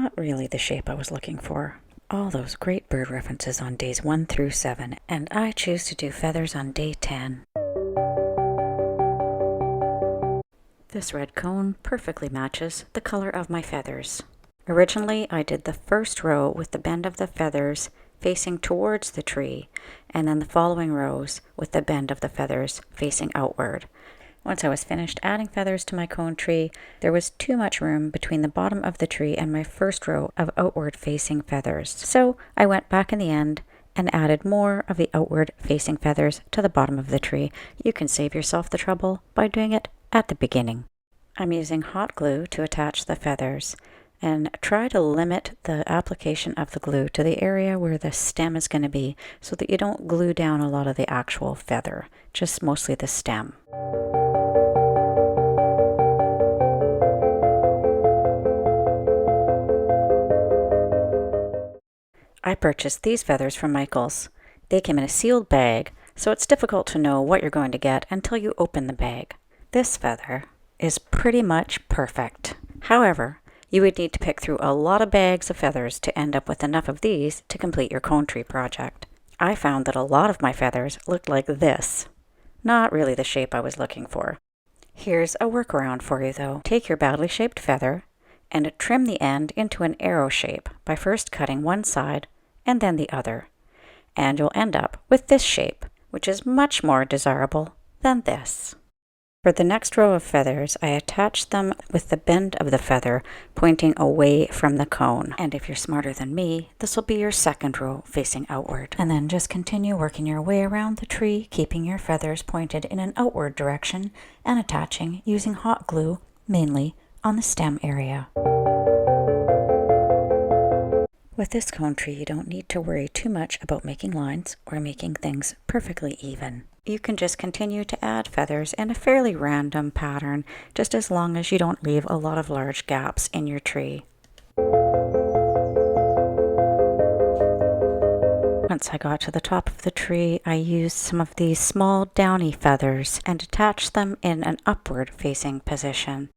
Not really the shape I was looking for. All those great bird references on days 1 through 7, and I choose to do feathers on day 10. This red cone perfectly matches the color of my feathers. Originally, I did the first row with the bend of the feathers facing towards the tree, and then the following rows with the bend of the feathers facing outward. Once I was finished adding feathers to my cone tree, there was too much room between the bottom of the tree and my first row of outward facing feathers. So I went back in the end and added more of the outward facing feathers to the bottom of the tree. You can save yourself the trouble by doing it at the beginning. I'm using hot glue to attach the feathers, and try to limit the application of the glue to the area where the stem is going to be so that you don't glue down a lot of the actual feather, just mostly the stem. I purchased these feathers from Michaels. They came in a sealed bag, so it's difficult to know what you're going to get until you open the bag. This feather is pretty much perfect. However, you would need to pick through a lot of bags of feathers to end up with enough of these to complete your cone tree project. I found that a lot of my feathers looked like this. Not really the shape I was looking for. Here's a workaround for you though. Take your badly shaped feather and trim the end into an arrow shape by first cutting one side and then the other. And you'll end up with this shape, which is much more desirable than this. For the next row of feathers, I attach them with the bend of the feather pointing away from the cone. And if you're smarter than me, this will be your second row facing outward. And then just continue working your way around the tree, keeping your feathers pointed in an outward direction and attaching using hot glue, mainly on the stem area. With this cone tree, you don't need to worry too much about making lines or making things perfectly even. You can just continue to add feathers in a fairly random pattern, just as long as you don't leave a lot of large gaps in your tree. Once I got to the top of the tree, I used some of these small downy feathers and attached them in an upward facing position.